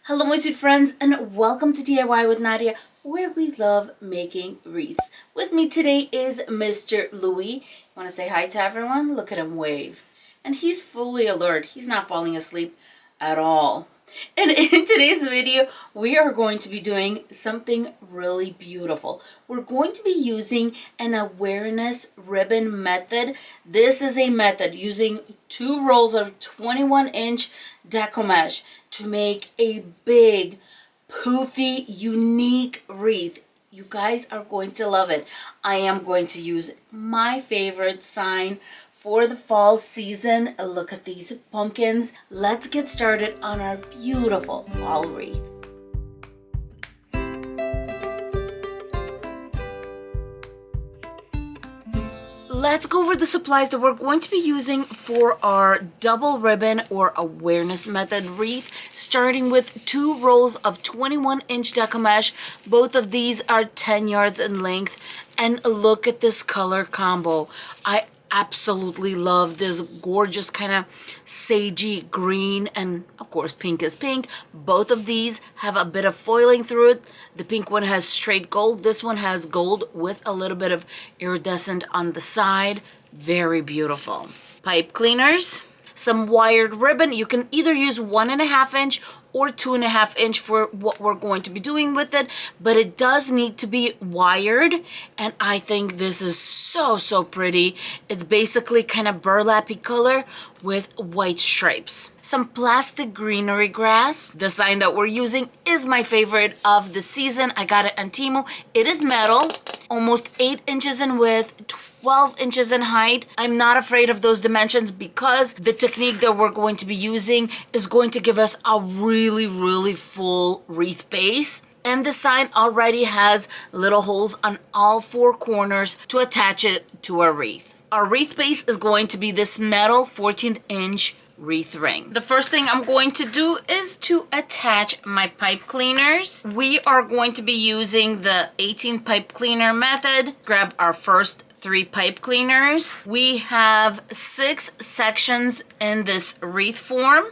Hello my sweet friends and welcome to DIY with Nadia, where we love making wreaths. With me today is Mr. Louis. Want to say hi to everyone? Look at him wave. And he's fully alert. He's not falling asleep at all. And in today's video, we are going to be doing something really beautiful. We're going to be using an awareness ribbon method. This is a method using 2 rolls of 21-inch Deco Mesh to make a big, poofy, unique wreath. You guys are going to love it. I am going to use my favorite sign for the fall season. Look at these pumpkins. Let's get started on our beautiful fall wreath. Let's go over the supplies that we're going to be using for our double ribbon or awareness method wreath, starting with 2 rolls of 21-inch Deco Mesh. Both of these are 10 yards in length, and look at this color combo. I absolutely love this gorgeous kind of sagey green, and of course pink is pink. Both of these have a bit of foiling through it. The pink one has straight gold. This one has gold with a little bit of iridescent on the side. Very beautiful. Pipe cleaners, some wired ribbon. You can either use 1.5 inch or 2.5 inch for what we're going to be doing with it, but it does need to be wired, and I think this is so pretty. It's basically kind of burlappy color with white stripes. Some plastic greenery grass. The sign that we're using is my favorite of the season. I got it on Temu. It is metal, almost 8 inches in width, 12 inches in height. I'm not afraid of those dimensions because the technique that we're going to be using is going to give us a really full wreath base. And the sign already has little holes on all 4 corners to attach it to our wreath. Our wreath base is going to be this metal 14-inch wreath ring. The first thing I'm going to do is to attach my pipe cleaners. We are going to be using the 18 pipe cleaner method. Grab our first 3 pipe cleaners. We have 6 sections in this wreath form.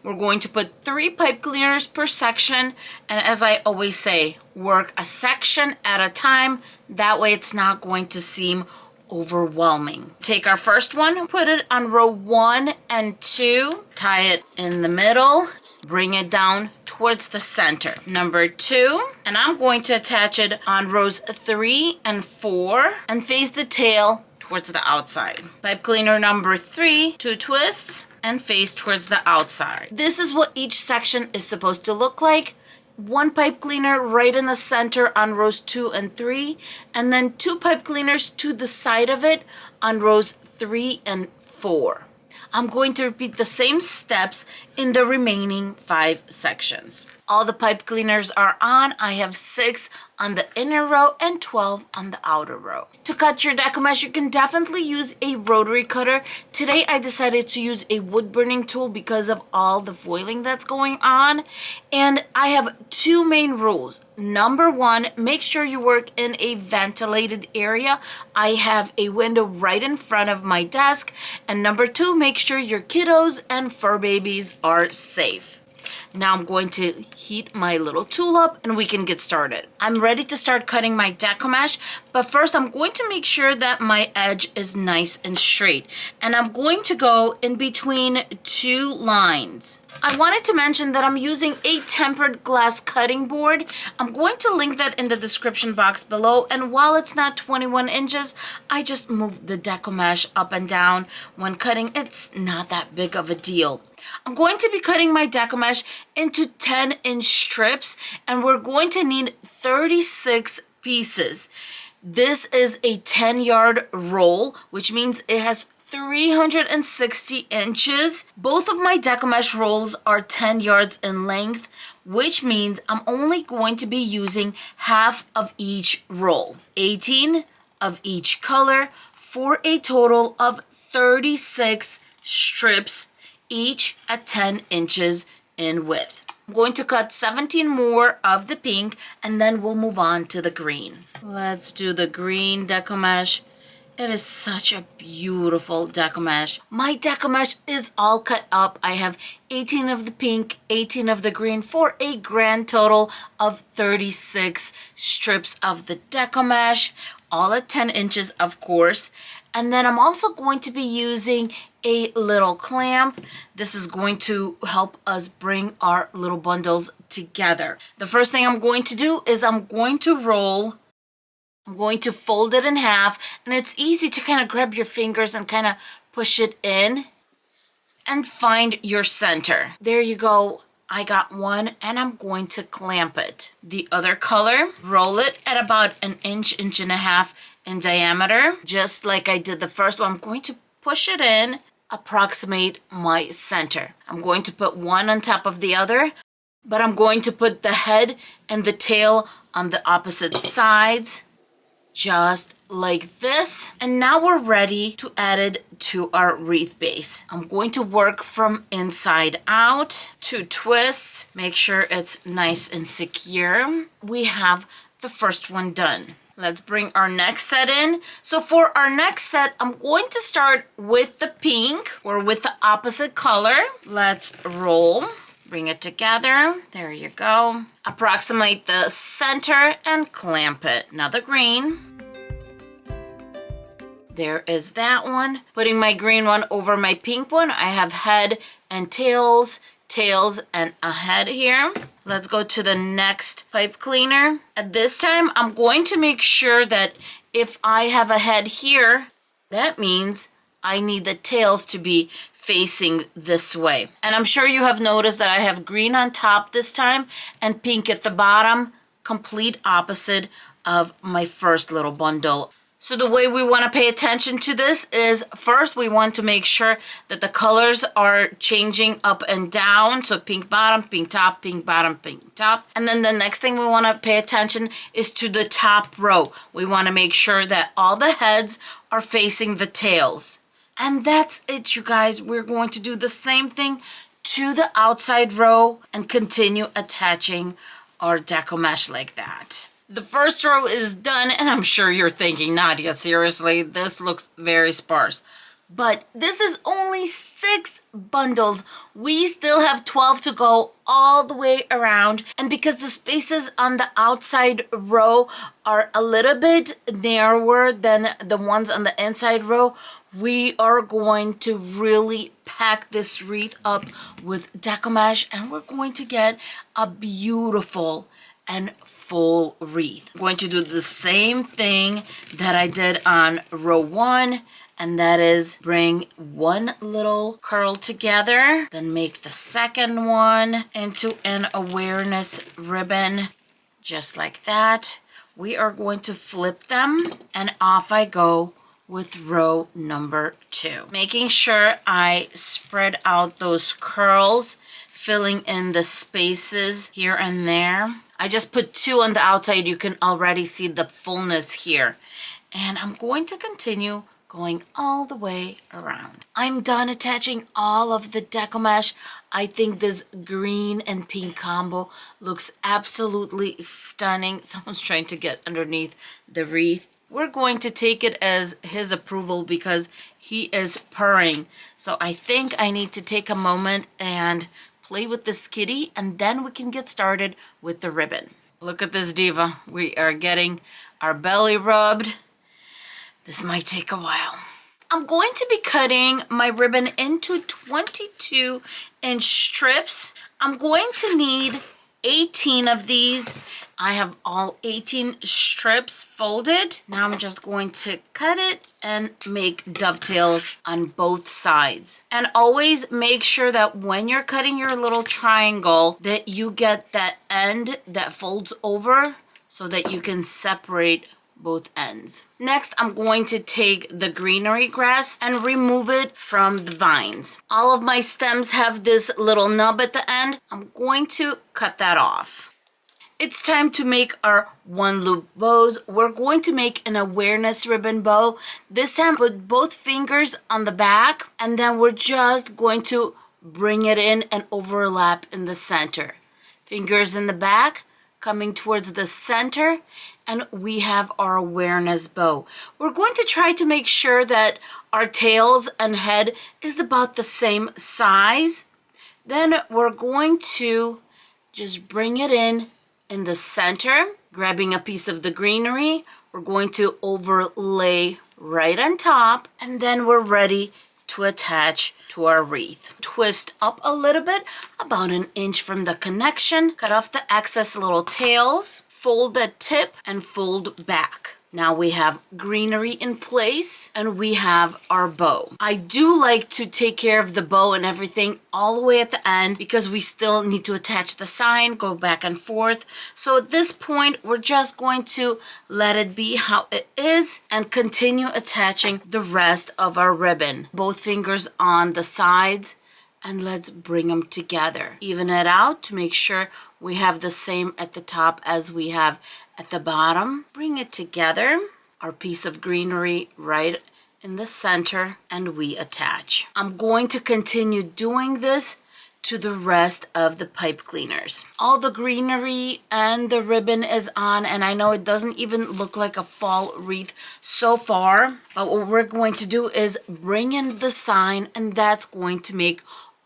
We're going to put 3 pipe cleaners per section, and as I always say, work a section at a time. That way it's not going to seem overwhelming. Take our first one, put it on row 1 and 2, tie it in the middle, bring it down towards the center. Number 2, and I'm going to attach it on rows 3 and 4 and face the tail towards the outside. Pipe cleaner number 3, 2 twists and face towards the outside. This is what each section is supposed to look like. 1 pipe cleaner right in the center on rows 2 and 3, and then 2 pipe cleaners to the side of it on rows 3 and 4. I'm going to repeat the same steps in the remaining 5 sections. All the pipe cleaners are on. I have 6 on the inner row and 12 on the outer row. To cut your Deco Mesh, you can definitely use a rotary cutter. Today I decided to use a wood burning tool because of all the foiling that's going on. And I have 2 main rules. Number 1, make sure you work in a ventilated area. I have a window right in front of my desk. And number 2, make sure your kiddos and fur babies are safe. Now I'm going to heat my little tool up and we can get started. I'm ready to start cutting my Deco Mesh, but first I'm going to make sure that my edge is nice and straight. And I'm going to go in between 2 lines. I wanted to mention that I'm using a tempered glass cutting board. I'm going to link that in the description box below. And while it's not 21 inches, I just moved the Deco Mesh up and down when cutting. It's not that big of a deal. I'm going to be cutting my Deco Mesh into 10-inch strips, and we're going to need 36 pieces. This is a 10-yard roll, which means it has 360 inches. Both of my Deco Mesh rolls are 10 yards in length, which means I'm only going to be using half of each roll, 18 of each color, for a total of 36 strips, each at 10 inches in width. I'm going to cut 17 more of the pink and then we'll move on to the green. Let's do the green Deco Mesh It is such a beautiful Deco Mesh. My Deco Mesh is all cut up. I have 18 of the pink, 18 of the green for a grand total of 36 strips of the Deco Mesh, all at 10 inches, of course. And then I'm also going to be using a little clamp. This is going to help us bring our little bundles together. The first thing I'm going to do is I'm going to fold it in half, and it's easy to kind of grab your fingers and kind of push it in and find your center. There you go. I got one, and I'm going to clamp it. The other color, roll it at about an inch, inch and a half in diameter. Just like I did the first one, I'm going to push it in, approximate my center. I'm going to put one on top of the other, but I'm going to put the head and the tail on the opposite sides, just like this. And now we're ready to add it to our wreath base. I'm going to work from inside out, 2 twists, make sure it's nice and secure. We have the first one done. Let's bring our next set in. So for our next set, I'm going to start with the pink or with the opposite color. Let's roll. Bring it together. There you go. Approximate the center and clamp it. Now the green. There is that one. Putting my green one over my pink one. I have head and tails and a head here. Let's go to the next pipe cleaner. At this time, I'm going to make sure that if I have a head here, that means I need the tails to be facing this way. And I'm sure you have noticed that I have green on top this time and pink at the bottom, complete opposite of my first little bundle. So the way we want to pay attention to this is first we want to make sure that the colors are changing up and down. So pink bottom, pink top, pink bottom, pink top. And then the next thing we want to pay attention is to the top row. We want to make sure that all the heads are facing the tails. And that's it, you guys. We're going to do the same thing to the outside row and continue attaching our Deco Mesh like that. The first row is done, and I'm sure you're thinking, Nadia, seriously, this looks very sparse. But this is only 6 bundles. We still have 12 to go all the way around. And because the spaces on the outside row are a little bit narrower than the ones on the inside row, we are going to really pack this wreath up with Deco Mesh, and we're going to get a beautiful and full wreath. I'm going to do the same thing that I did on row 1, and that is bring one little curl together, then make the second one into an awareness ribbon, just like that. We are going to flip them, and off I go with row number 2. Making sure I spread out those curls, filling in the spaces here and there. I just put 2 on the outside. You can already see the fullness here. And I'm going to continue going all the way around. I'm done attaching all of the Deco Mesh. I think this green and pink combo looks absolutely stunning. Someone's trying to get underneath the wreath. We're going to take it as his approval because he is purring. So I think I need to take a moment and play with this kitty, and then we can get started with the ribbon. Look at this diva. We are getting our belly rubbed. This might take a while. I'm going to be cutting my ribbon into 22-inch strips. I'm going to need 18 of these. I have all 18 strips folded. Now I'm just going to cut it and make dovetails on both sides. And always make sure that when you're cutting your little triangle that you get that end that folds over so that you can separate both ends. Next, I'm going to take the greenery grass and remove it from the vines. All of my stems have this little nub at the end. I'm going to cut that off. It's time to make our 1 loop bows. We're going to make an awareness ribbon bow. This time, put both fingers on the back, and then we're just going to bring it in and overlap in the center. Fingers in the back, coming towards the center, and we have our awareness bow. We're going to try to make sure that our tails and head is about the same size. Then we're going to just bring it in the center, grabbing a piece of the greenery. We're going to overlay right on top, and then we're ready to attach to our wreath. Twist up a little bit, about 1 inch from the connection. Cut off the excess little tails, fold the tip, and fold back. Now we have greenery in place, and we have our bow. I do like to take care of the bow and everything all the way at the end because we still need to attach the sign, go back and forth. So at this point, we're just going to let it be how it is and continue attaching the rest of our ribbon. Both fingers on the sides, and let's bring them together. Even it out to make sure we have the same at the top as we have at the bottom. Bring it together, our piece of greenery right in the center, and we attach. I'm going to continue doing this to the rest of the pipe cleaners. All the greenery and the ribbon is on, and I know it doesn't even look like a fall wreath so far, but what we're going to do is bring in the sign, and that's going to make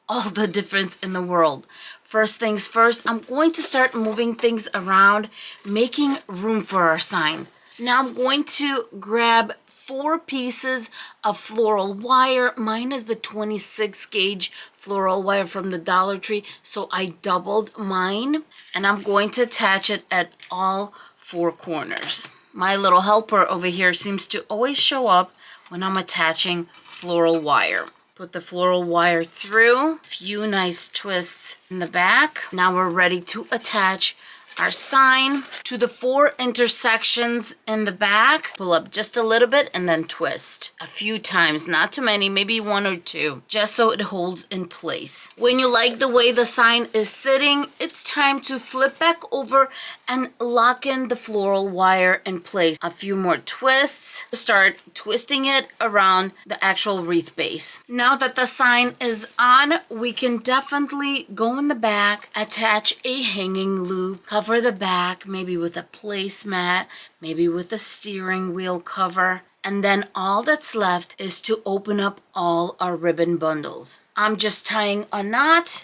all the difference in the world. First things first, I'm going to start moving things around, making room for our sign. Now I'm going to grab 4 pieces of floral wire. Mine is the 26 gauge floral wire from the Dollar Tree, so I doubled mine, and I'm going to attach it at all 4 corners. My little helper over here seems to always show up when I'm attaching floral wire. Put the floral wire through, a few nice twists in the back. Now we're ready to attach our sign to the 4 intersections in the back. Pull up just a little bit and then twist a few times, not too many, maybe 1 or 2, just so it holds in place. When you like the way the sign is sitting, it's time to flip back over and lock in the floral wire in place. A few more twists. Start twisting it around the actual wreath base. Now that the sign is on, we can definitely go in the back, attach a hanging loop, cover the back, maybe with a placemat, maybe with a steering wheel cover, and then all that's left is to open up all our ribbon bundles. I'm just tying a knot,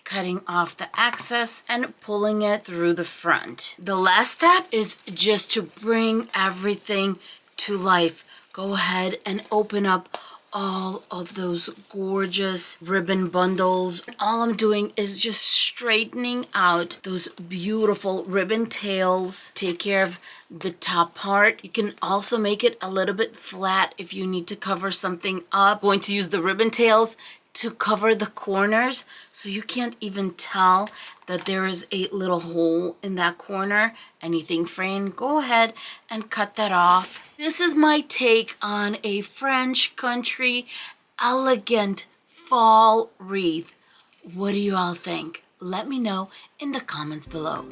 cutting off the excess, and pulling it through the front. The last step is just to bring everything to life. Go ahead and open up all of those gorgeous ribbon bundles. All I'm doing is just straightening out those beautiful ribbon tails. Take care of the top part. You can also make it a little bit flat if you need to cover something up. I'm going to use the ribbon tails to cover the corners so you can't even tell that there is a little hole in that corner. Anything fraying, go ahead and cut that off. This is my take on a French country elegant fall wreath. What do you all think? Let me know in the comments below.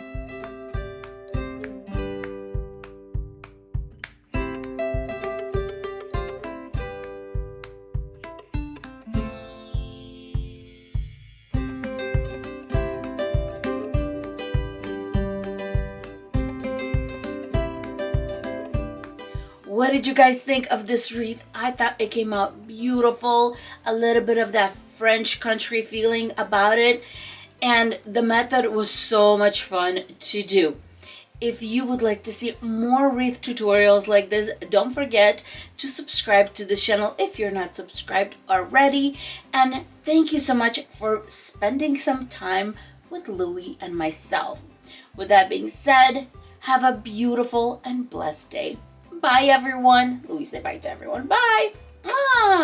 What did you guys think of this wreath? I thought it came out beautiful. A little bit of that French country feeling about it. And the method was so much fun to do. If you would like to see more wreath tutorials like this, don't forget to subscribe to the channel if you're not subscribed already. And thank you so much for spending some time with Louie and myself. With that being said, have a beautiful and blessed day. Bye, everyone. Louie, say bye to everyone. Bye. Mwah.